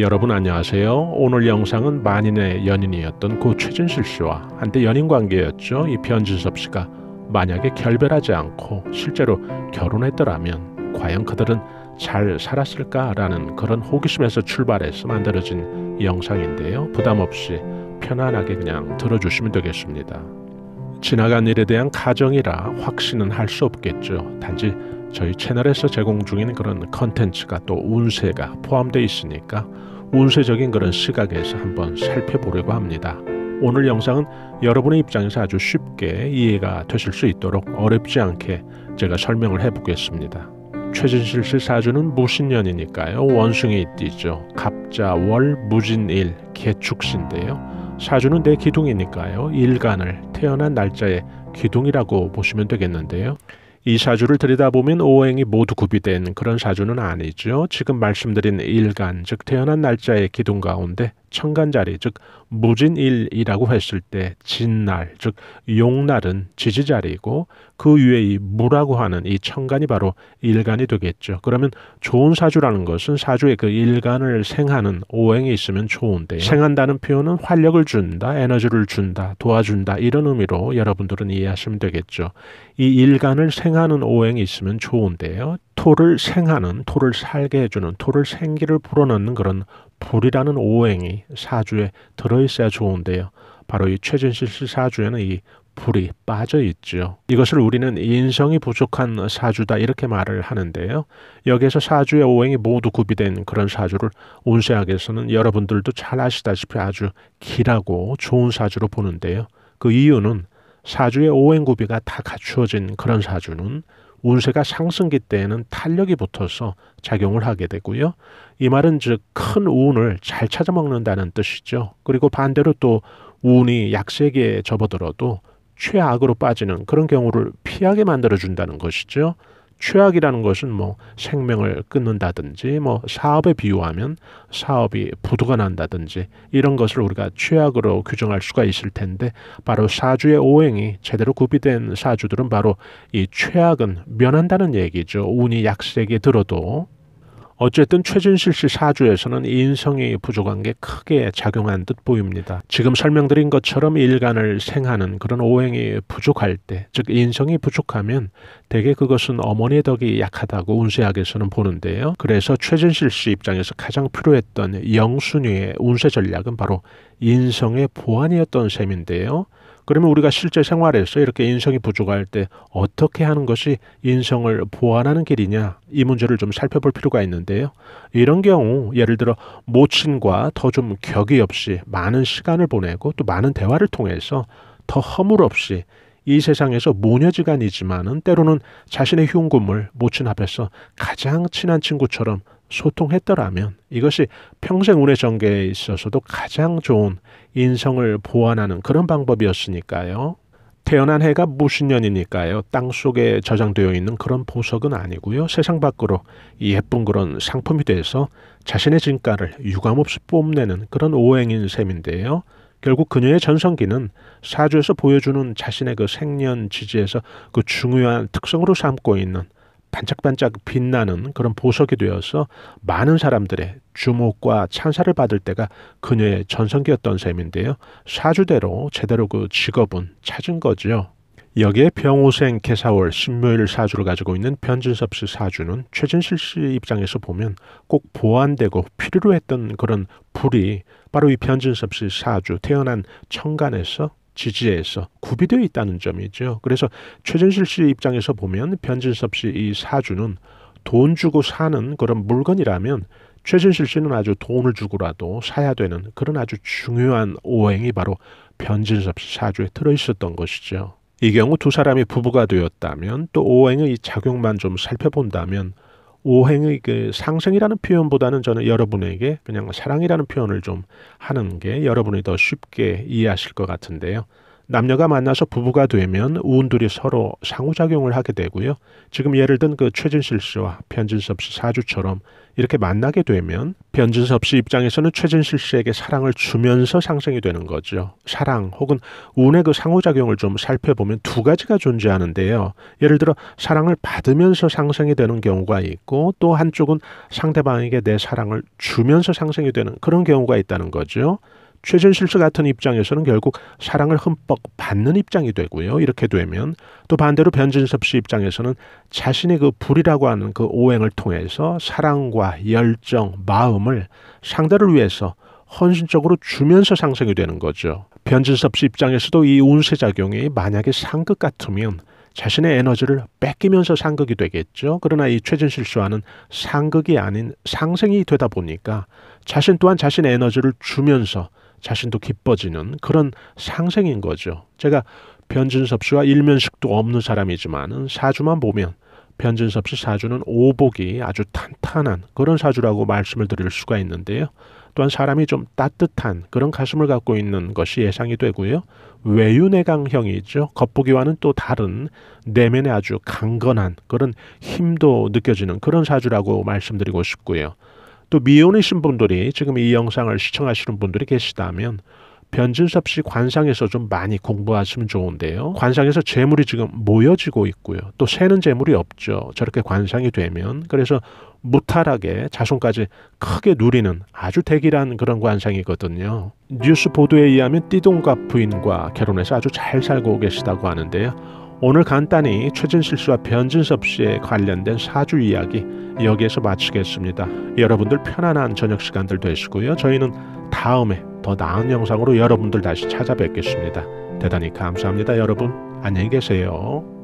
여러분 안녕하세요. 오늘 영상은 만인의 연인이었던 고 최진실 씨와 한때 연인 관계였죠. 이 변진섭 씨가 만약에 결별하지 않고 실제로 결혼했더라면 과연 그들은 잘 살았을까라는 그런 호기심에서 출발해서 만들어진 영상인데요. 부담 없이 편안하게 그냥 들어주시면 되겠습니다. 지나간 일에 대한 가정이라 확신은 할 수 없겠죠. 단지 저희 채널에서 제공 중인 그런 컨텐츠가 또 운세가 포함되어 있으니까 운세적인 그런 시각에서 한번 살펴보려고 합니다. 오늘 영상은 여러분의 입장에서 아주 쉽게 이해가 되실 수 있도록 어렵지 않게 제가 설명을 해보겠습니다. 최진실 씨 사주는 무신년이니까요. 원숭이 띠죠. 갑자, 월, 무진일, 개축신인데요. 사주는 내 기둥이니까요. 일간을 태어난 날짜의 기둥이라고 보시면 되겠는데요. 이 사주를 들여다보면 오행이 모두 구비된 그런 사주는 아니죠. 지금 말씀드린 일간, 즉 태어난 날짜의 기둥 가운데 천간자리, 즉 무진일이라고 했을 때 진날, 즉 용날은 지지자리이고 그 위에 이 무라고 하는 이 천간이 바로 일간이 되겠죠. 그러면 좋은 사주라는 것은 사주의 그 일간을 생하는 오행이 있으면 좋은데요. 생한다는 표현은 활력을 준다, 에너지를 준다, 도와준다 이런 의미로 여러분들은 이해하시면 되겠죠. 이 일간을 생하는 오행이 있으면 좋은데요. 토를 생하는, 토를 살게 해주는, 토를 생기를 불어넣는 그런 불이라는 오행이 사주에 들어있어야 좋은데요. 바로 이 최진실 씨 사주에는 이 불이 빠져 있죠. 이것을 우리는 인성이 부족한 사주다 이렇게 말을 하는데요. 여기에서 사주의 오행이 모두 구비된 그런 사주를 운세학에서는 여러분들도 잘 아시다시피 아주 길하고 좋은 사주로 보는데요. 그 이유는 사주의 오행 구비가 다 갖추어진 그런 사주는 운세가 상승기 때에는 탄력이 붙어서 작용을 하게 되고요. 이 말은 즉 큰 운을 잘 찾아먹는다는 뜻이죠. 그리고 반대로 또 운이 약세기에 접어들어도 최악으로 빠지는 그런 경우를 피하게 만들어준다는 것이죠. 최악이라는 것은 뭐 생명을 끊는다든지 뭐 사업에 비유하면 사업이 부도가 난다든지 이런 것을 우리가 최악으로 규정할 수가 있을 텐데 바로 사주의 오행이 제대로 구비된 사주들은 바로 이 최악은 면한다는 얘기죠. 운이 약세기에 들어도. 어쨌든 최진실 씨 사주에서는 인성이 부족한 게 크게 작용한 듯 보입니다. 지금 설명드린 것처럼 일간을 생하는 그런 오행이 부족할 때, 즉 인성이 부족하면 대개 그것은 어머니의 덕이 약하다고 운세학에서는 보는데요. 그래서 최진실 씨 입장에서 가장 필요했던 영순위의 운세 전략은 바로 인성의 보완이었던 셈인데요. 그러면 우리가 실제 생활에서 이렇게 인성이 부족할 때 어떻게 하는 것이 인성을 보완하는 길이냐 이 문제를 좀 살펴볼 필요가 있는데요. 이런 경우 예를 들어 모친과 더 좀 격의 없이 많은 시간을 보내고 또 많은 대화를 통해서 더 허물 없이 이 세상에서 모녀지간이지만은 때로는 자신의 흉금을 모친 앞에서 가장 친한 친구처럼 소통했더라면 이것이 평생 운의 전개에 있어서도 가장 좋은 인성을 보완하는 그런 방법이었으니까요. 태어난 해가 무신년이니까요. 땅속에 저장되어 있는 그런 보석은 아니고요. 세상 밖으로 이 예쁜 그런 상품이 돼서 자신의 진가를 유감없이 뽐내는 그런 오행인 셈인데요. 결국 그녀의 전성기는 사주에서 보여주는 자신의 그 생년 지지에서 그 중요한 특성으로 삼고 있는 반짝반짝 빛나는 그런 보석이 되어서 많은 사람들의 주목과 찬사를 받을 때가 그녀의 전성기였던 셈인데요. 사주대로 제대로 그 직업은 찾은 거죠. 여기에 병오생 개사월 신묘일 사주를 가지고 있는 변진섭 씨 사주는 최진실 씨 입장에서 보면 꼭 보완되고 필요로 했던 그런 불이 바로 이 변진섭 씨 사주 태어난 천간에서 지지에서 구비되어 있다는 점이죠. 그래서 최진실 씨 입장에서 보면 변진섭 씨 이 사주는 돈 주고 사는 그런 물건이라면 최진실 씨는 아주 돈을 주고라도 사야 되는 그런 아주 중요한 오행이 바로 변진섭 씨 사주에 들어있었던 것이죠. 이 경우 두 사람이 부부가 되었다면 또 오행의 작용만 좀 살펴본다면 오행의 그 상승이라는 표현보다는 저는 여러분에게 그냥 사랑이라는 표현을 좀 하는 게 여러분이 더 쉽게 이해하실 것 같은데요. 남녀가 만나서 부부가 되면 우운들이 서로 상호작용을 하게 되고요. 지금 예를 든 그 최진실 씨와 변진섭 씨 사주처럼 이렇게 만나게 되면 변진섭 씨 입장에서는 최진실 씨에게 사랑을 주면서 상생이 되는 거죠. 사랑 혹은 운의 그 상호작용을 좀 살펴보면 두 가지가 존재하는데요. 예를 들어 사랑을 받으면서 상생이 되는 경우가 있고 또 한쪽은 상대방에게 내 사랑을 주면서 상생이 되는 그런 경우가 있다는 거죠. 최진실 씨 같은 입장에서는 결국 사랑을 흠뻑 받는 입장이 되고요. 이렇게 되면 또 반대로 변진섭 씨 입장에서는 자신의 그 불이라고 하는 그 오행을 통해서 사랑과 열정, 마음을 상대를 위해서 헌신적으로 주면서 상승이 되는 거죠. 변진섭 씨 입장에서도 이 운세 작용이 만약에 상극 같으면 자신의 에너지를 뺏기면서 상극이 되겠죠. 그러나 이 최진실 씨와는 상극이 아닌 상생이 되다 보니까 자신 또한 자신의 에너지를 주면서 자신도 기뻐지는 그런 상생인 거죠. 제가 변진섭 씨와 일면식도 없는 사람이지만 사주만 보면 변진섭 씨 사주는 오복이 아주 탄탄한 그런 사주라고 말씀을 드릴 수가 있는데요. 또한 사람이 좀 따뜻한 그런 가슴을 갖고 있는 것이 예상이 되고요. 외유내강형이죠. 겉보기와는 또 다른 내면에 아주 강건한 그런 힘도 느껴지는 그런 사주라고 말씀드리고 싶고요. 또 미혼이신 분들이 지금 이 영상을 시청하시는 분들이 계시다면 변진섭 씨 관상에서 좀 많이 공부하시면 좋은데요. 관상에서 재물이 지금 모여지고 있고요. 또 새는 재물이 없죠. 저렇게 관상이 되면. 그래서 무탈하게 자손까지 크게 누리는 아주 대기란 그런 관상이거든요. 뉴스 보도에 의하면 띠동갑 부인과 결혼해서 아주 잘 살고 계시다고 하는데요. 오늘 간단히 최진실 씨와 변진섭 씨에 관련된 사주 이야기 여기에서 마치겠습니다. 여러분들 편안한 저녁 시간들 되시고요. 저희는 다음에 더 나은 영상으로 여러분들 다시 찾아뵙겠습니다. 대단히 감사합니다. 여러분 안녕히 계세요.